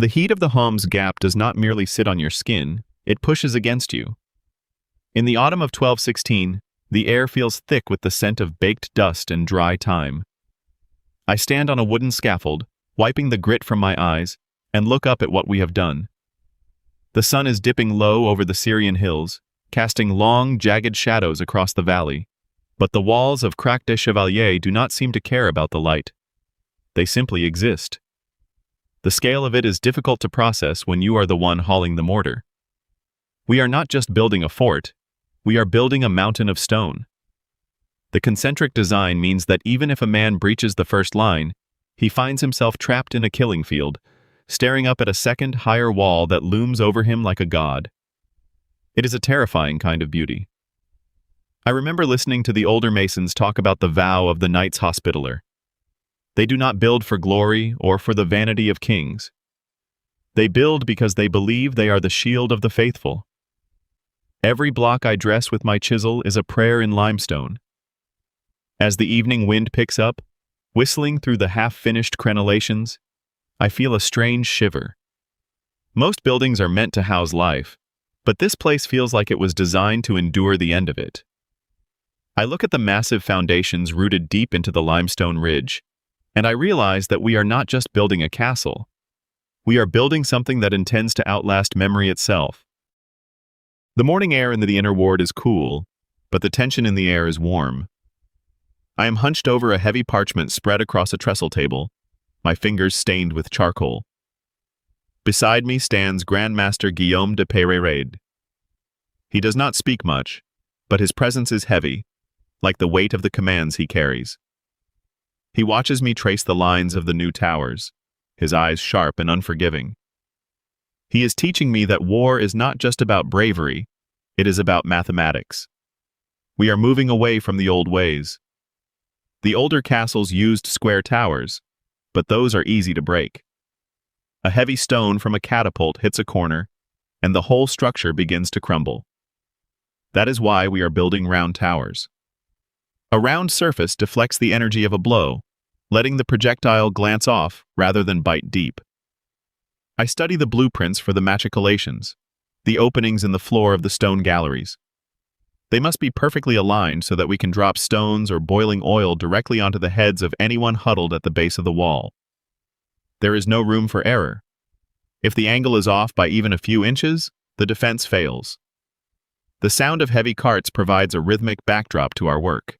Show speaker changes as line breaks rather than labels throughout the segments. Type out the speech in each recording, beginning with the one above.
The heat of the home's gap does not merely sit on your skin, it pushes against you. In the autumn of 1216, the air feels thick with the scent of baked dust and dry thyme. I stand on a wooden scaffold, wiping the grit from my eyes, and look up at what we have done. The sun is dipping low over the Syrian hills, casting long, jagged shadows across the valley, but the walls of Krak des Chevaliers do not seem to care about the light. They simply exist. The scale of it is difficult to process when you are the one hauling the mortar. We are not just building a fort, we are building a mountain of stone. The concentric design means that even if a man breaches the first line, he finds himself trapped in a killing field, staring up at a second, higher wall that looms over him like a god. It is a terrifying kind of beauty. I remember listening to the older masons talk about the vow of the Knights Hospitaller. They do not build for glory or for the vanity of kings. They build because they believe they are the shield of the faithful. Every block I dress with my chisel is a prayer in limestone. As the evening wind picks up, whistling through the half-finished crenellations, I feel a strange shiver. Most buildings are meant to house life, but this place feels like it was designed to endure the end of it. I look at the massive foundations rooted deep into the limestone ridge, and I realize that we are not just building a castle. We are building something that intends to outlast memory itself. The morning air in the inner ward is cool, but the tension in the air is warm. I am hunched over a heavy parchment spread across a trestle table, my fingers stained with charcoal. Beside me stands Grandmaster Guillaume de Peyrerade. He does not speak much, but his presence is heavy, like the weight of the commands he carries. He watches me trace the lines of the new towers, his eyes sharp and unforgiving. He is teaching me that war is not just about bravery, it is about mathematics. We are moving away from the old ways. The older castles used square towers, but those are easy to break. A heavy stone from a catapult hits a corner, and the whole structure begins to crumble. That is why we are building round towers. A round surface deflects the energy of a blow, letting the projectile glance off rather than bite deep. I study the blueprints for the machicolations, the openings in the floor of the stone galleries. They must be perfectly aligned so that we can drop stones or boiling oil directly onto the heads of anyone huddled at the base of the wall. There is no room for error. If the angle is off by even a few inches, the defense fails. The sound of heavy carts provides a rhythmic backdrop to our work.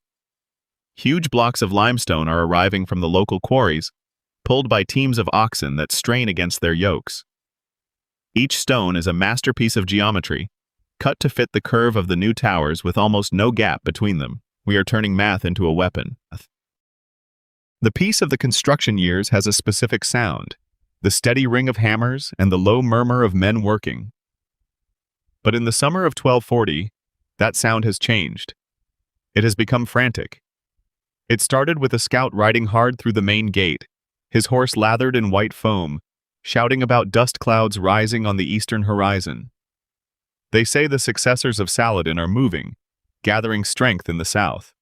Huge blocks of limestone are arriving from the local quarries, pulled by teams of oxen that strain against their yokes. Each stone is a masterpiece of geometry, cut to fit the curve of the new towers with almost no gap between them. We are turning math into a weapon. The peace of the construction years has a specific sound, the steady ring of hammers and the low murmur of men working. But in the summer of 1240, that sound has changed. It has become frantic. It started with a scout riding hard through the main gate, his horse lathered in white foam, shouting about dust clouds rising on the eastern horizon. They say the successors of Saladin are moving, gathering strength in the south.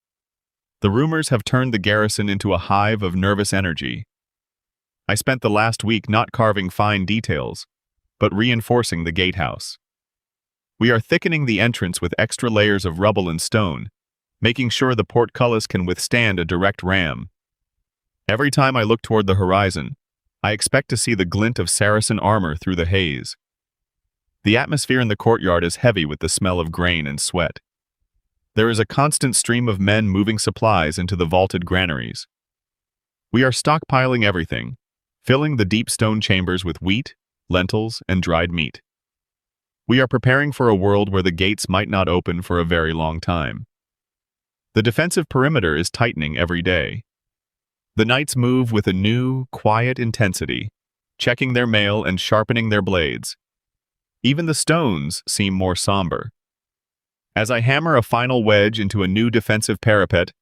The rumors have turned the garrison into a hive of nervous energy. I spent the last week not carving fine details, but reinforcing the gatehouse. We are thickening the entrance with extra layers of rubble and stone, making sure the portcullis can withstand a direct ram. Every time I look toward the horizon, I expect to see the glint of Saracen armor through the haze. The atmosphere in the courtyard is heavy with the smell of grain and sweat. There is a constant stream of men moving supplies into the vaulted granaries. We are stockpiling everything, filling the deep stone chambers with wheat, lentils, and dried meat. We are preparing for a world where the gates might not open for a very long time. The defensive perimeter is tightening every day. The knights move with a new, quiet intensity, checking their mail and sharpening their blades. Even the stones seem more somber. As I hammer a final wedge into a new defensive parapet,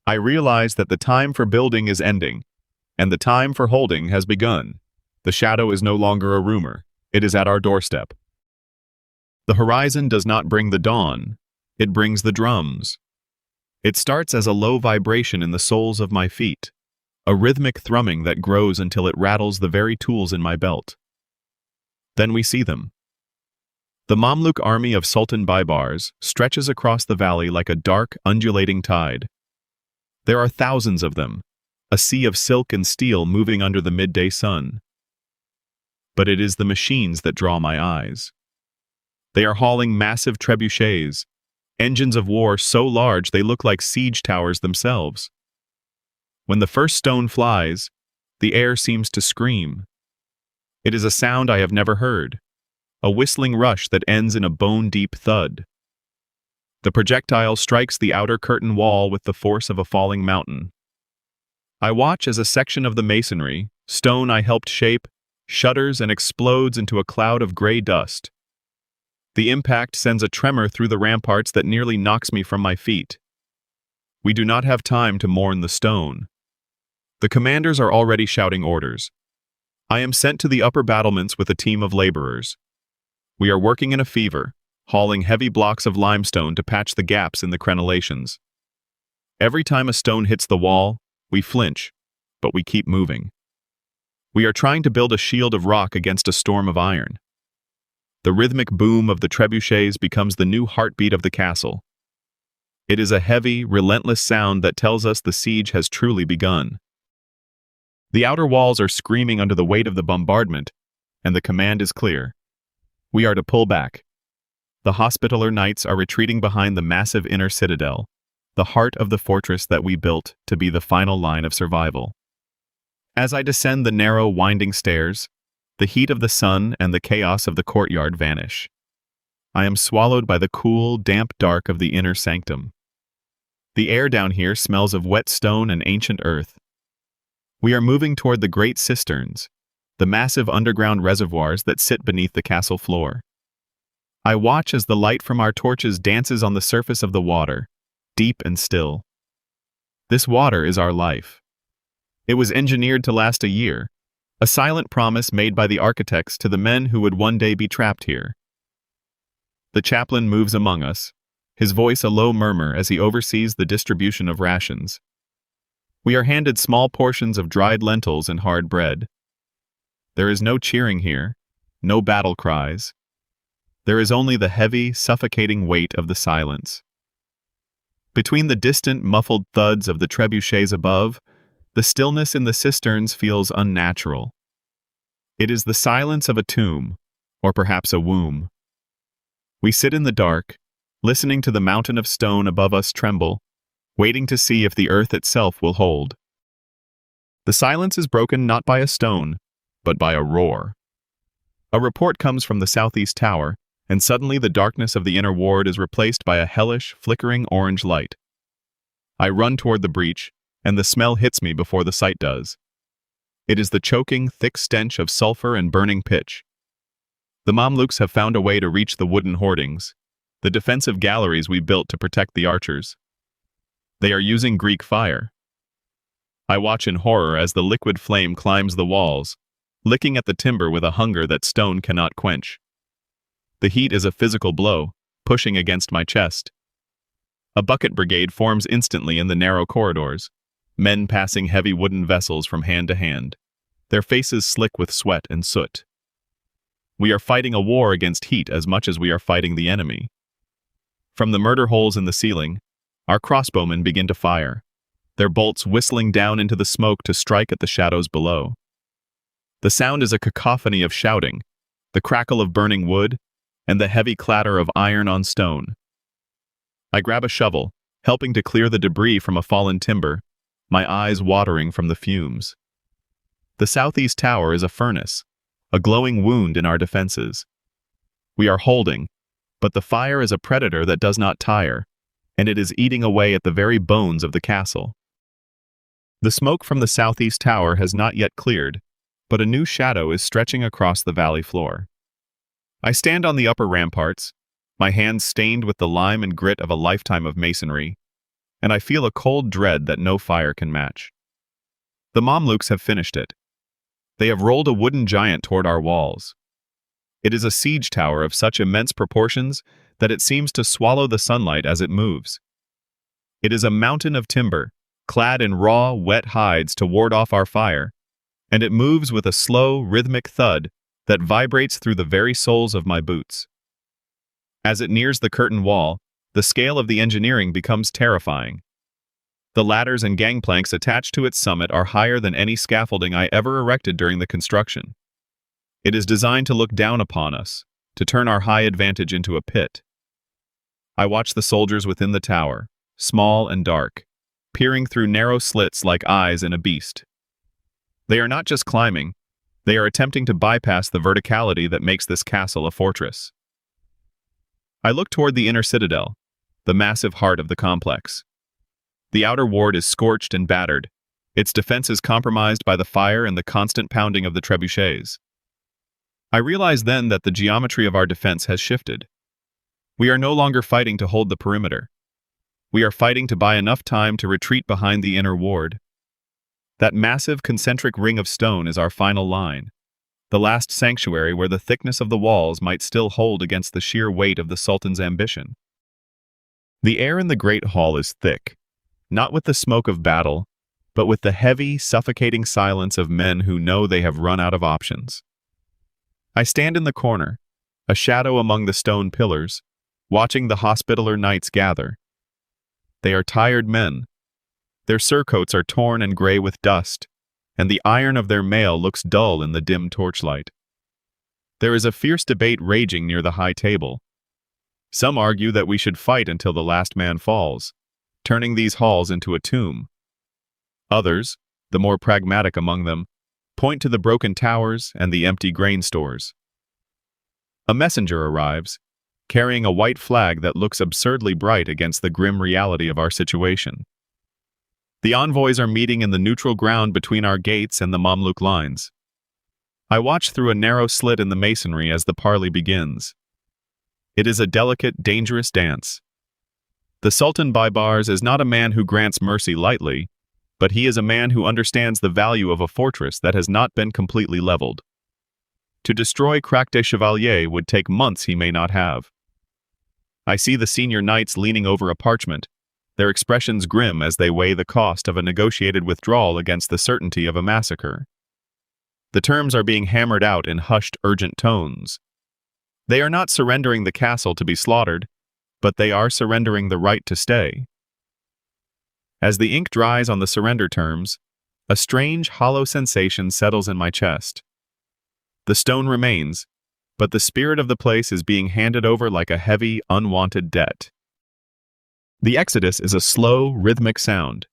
I realize that the time for building is ending, and the time for holding has begun. The shadow is no longer a rumor, it is at our doorstep. The horizon does not bring the dawn, it brings the drums. It starts as a low vibration in the soles of my feet, a rhythmic thrumming that grows until it rattles the very tools in my belt. Then we see them. The Mamluk army of Sultan Baybars stretches across the valley like a dark, undulating tide. There are thousands of them, a sea of silk and steel moving under the midday sun. But it is the machines that draw my eyes. They are hauling massive trebuchets, engines of war so large they look like siege towers themselves. When the first stone flies, the air seems to scream. It is a sound I have never heard, a whistling rush that ends in a bone-deep thud. The projectile strikes the outer curtain wall with the force of a falling mountain. I watch as a section of the masonry, stone I helped shape, shudders and explodes into a cloud of gray dust. The impact sends a tremor through the ramparts that nearly knocks me from my feet. We do not have time to mourn the stone. The commanders are already shouting orders. I am sent to the upper battlements with a team of laborers. We are working in a fever, hauling heavy blocks of limestone to patch the gaps in the crenellations. Every time a stone hits the wall, we flinch, but we keep moving. We are trying to build a shield of rock against a storm of iron. The rhythmic boom of the trebuchets becomes the new heartbeat of the castle. It is a heavy, relentless sound that tells us the siege has truly begun. The outer walls are screaming under the weight of the bombardment, and the command is clear. We are to pull back. The Hospitaller Knights are retreating behind the massive inner citadel, the heart of the fortress that we built to be the final line of survival. As I descend the narrow, winding stairs, the heat of the sun and the chaos of the courtyard vanish. I am swallowed by the cool, damp dark of the inner sanctum. The air down here smells of wet stone and ancient earth. We are moving toward the great cisterns, the massive underground reservoirs that sit beneath the castle floor. I watch as the light from our torches dances on the surface of the water, deep and still. This water is our life. It was engineered to last a year, a silent promise made by the architects to the men who would one day be trapped here. The chaplain moves among us, his voice a low murmur as he oversees the distribution of rations. We are handed small portions of dried lentils and hard bread. There is no cheering here, no battle cries. There is only the heavy, suffocating weight of the silence. Between the distant, muffled thuds of the trebuchets above, the stillness in the cisterns feels unnatural. It is the silence of a tomb, or perhaps a womb. We sit in the dark, listening to the mountain of stone above us tremble, waiting to see if the earth itself will hold. The silence is broken not by a stone, but by a roar. A report comes from the southeast tower, and suddenly the darkness of the inner ward is replaced by a hellish, flickering orange light. I run toward the breach, and the smell hits me before the sight does. It is the choking, thick stench of sulfur and burning pitch. The Mamluks have found a way to reach the wooden hoardings, the defensive galleries we built to protect the archers. They are using Greek fire. I watch in horror as the liquid flame climbs the walls, licking at the timber with a hunger that stone cannot quench. The heat is a physical blow, pushing against my chest. A bucket brigade forms instantly in the narrow corridors, men passing heavy wooden vessels from hand to hand, their faces slick with sweat and soot. We are fighting a war against heat as much as we are fighting the enemy. From the murder holes in the ceiling, our crossbowmen begin to fire, their bolts whistling down into the smoke to strike at the shadows below. The sound is a cacophony of shouting, the crackle of burning wood, and the heavy clatter of iron on stone. I grab a shovel, helping to clear the debris from a fallen timber, my eyes watering from the fumes. The southeast tower is a furnace, a glowing wound in our defenses. We are holding, but the fire is a predator that does not tire, and it is eating away at the very bones of the castle. The smoke from the southeast tower has not yet cleared, but a new shadow is stretching across the valley floor. I stand on the upper ramparts, my hands stained with the lime and grit of a lifetime of masonry, and I feel a cold dread that no fire can match. The Mamluks have finished it. They have rolled a wooden giant toward our walls. It is a siege tower of such immense proportions that it seems to swallow the sunlight as it moves. It is a mountain of timber, clad in raw, wet hides to ward off our fire, and it moves with a slow, rhythmic thud that vibrates through the very soles of my boots. As it nears the curtain wall, the scale of the engineering becomes terrifying. The ladders and gangplanks attached to its summit are higher than any scaffolding I ever erected during the construction. It is designed to look down upon us, to turn our high advantage into a pit. I watch the soldiers within the tower, small and dark, peering through narrow slits like eyes in a beast. They are not just climbing, they are attempting to bypass the verticality that makes this castle a fortress. I look toward the inner citadel, the massive heart of the complex. The outer ward is scorched and battered, its defenses compromised by the fire and the constant pounding of the trebuchets. I realize then that the geometry of our defense has shifted. We are no longer fighting to hold the perimeter. We are fighting to buy enough time to retreat behind the inner ward. That massive concentric ring of stone is our final line, the last sanctuary where the thickness of the walls might still hold against the sheer weight of the Sultan's ambition. The air in the great hall is thick, not with the smoke of battle, but with the heavy, suffocating silence of men who know they have run out of options. I stand in the corner, a shadow among the stone pillars, watching the Hospitaller knights gather. They are tired men. Their surcoats are torn and gray with dust, and the iron of their mail looks dull in the dim torchlight. There is a fierce debate raging near the high table. Some argue that we should fight until the last man falls, turning these halls into a tomb. Others, the more pragmatic among them, point to the broken towers and the empty grain stores. A messenger arrives, carrying a white flag that looks absurdly bright against the grim reality of our situation. The envoys are meeting in the neutral ground between our gates and the Mamluk lines. I watch through a narrow slit in the masonry as the parley begins. It is a delicate, dangerous dance. The Sultan Baybars is not a man who grants mercy lightly, but he is a man who understands the value of a fortress that has not been completely leveled. To destroy Krak Chevaliers would take months he may not have. I see the senior knights leaning over a parchment, their expressions grim as they weigh the cost of a negotiated withdrawal against the certainty of a massacre. The terms are being hammered out in hushed, urgent tones. They are not surrendering the castle to be slaughtered, but they are surrendering the right to stay. As the ink dries on the surrender terms, a strange, hollow sensation settles in my chest. The stone remains, but the spirit of the place is being handed over like a heavy, unwanted debt. The exodus is a slow, rhythmic sound.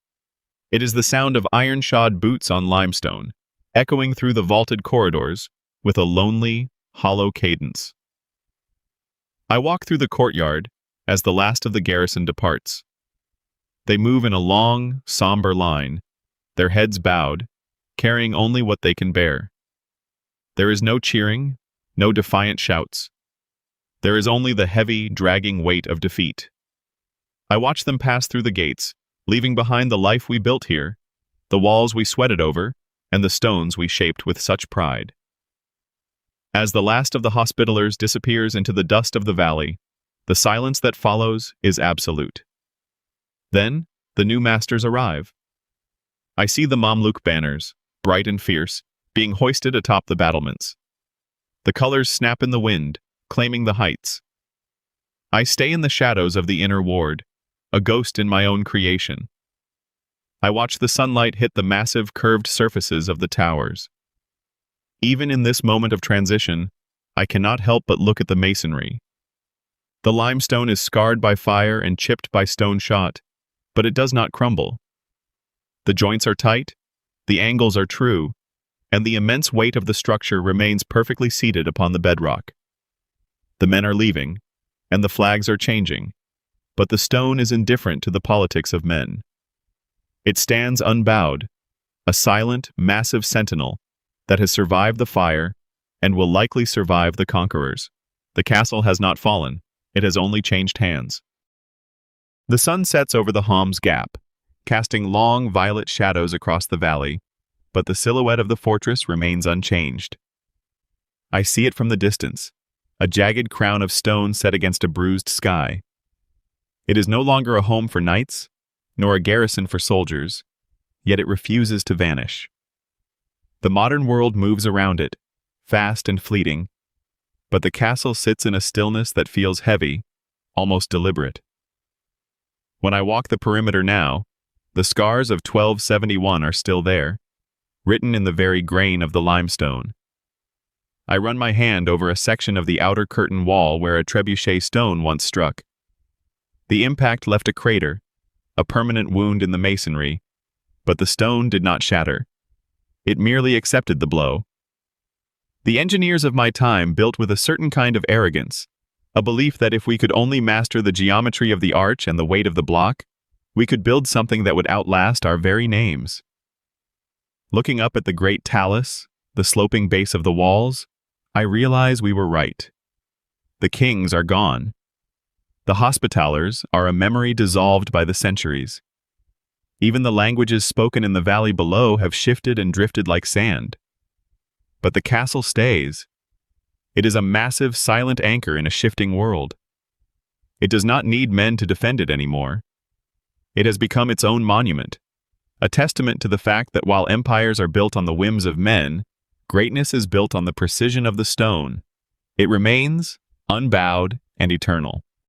It is the sound of iron-shod boots on limestone, echoing through the vaulted corridors with a lonely, hollow cadence. I walk through the courtyard as the last of the garrison departs. They move in a long, somber line, their heads bowed, carrying only what they can bear. There is no cheering, no defiant shouts. There is only the heavy, dragging weight of defeat. I watch them pass through the gates, leaving behind the life we built here, the walls we sweated over, and the stones we shaped with such pride. As the last of the Hospitallers disappears into the dust of the valley, the silence that follows is absolute. Then, the new masters arrive. I see the Mamluk banners, bright and fierce, being hoisted atop the battlements. The colors snap in the wind, claiming the heights. I stay in the shadows of the inner ward, a ghost in my own creation. I watch the sunlight hit the massive, curved surfaces of the towers. Even in this moment of transition, I cannot help but look at the masonry. The limestone is scarred by fire and chipped by stone shot, but it does not crumble. The joints are tight, the angles are true, and the immense weight of the structure remains perfectly seated upon the bedrock. The men are leaving, and the flags are changing, but the stone is indifferent to the politics of men. It stands unbowed, a silent, massive sentinel that has survived the fire and will likely survive the conquerors. The castle has not fallen, it has only changed hands. The sun sets over the Homs Gap, casting long violet shadows across the valley, but the silhouette of the fortress remains unchanged. I see it from the distance, a jagged crown of stone set against a bruised sky. It is no longer a home for knights, nor a garrison for soldiers, yet it refuses to vanish. The modern world moves around it, fast and fleeting, but the castle sits in a stillness that feels heavy, almost deliberate. When I walk the perimeter now, the scars of 1271 are still there, written in the very grain of the limestone. I run my hand over a section of the outer curtain wall where a trebuchet stone once struck. The impact left a crater, a permanent wound in the masonry, but the stone did not shatter. It merely accepted the blow. The engineers of my time built with a certain kind of arrogance, a belief that if we could only master the geometry of the arch and the weight of the block, we could build something that would outlast our very names. Looking up at the great talus, the sloping base of the walls, I realize we were right. The kings are gone. The Hospitallers are a memory dissolved by the centuries. Even the languages spoken in the valley below have shifted and drifted like sand. But the castle stays. It is a massive, silent anchor in a shifting world. It does not need men to defend it anymore. It has become its own monument, a testament to the fact that while empires are built on the whims of men, greatness is built on the precision of the stone. It remains, unbowed and eternal.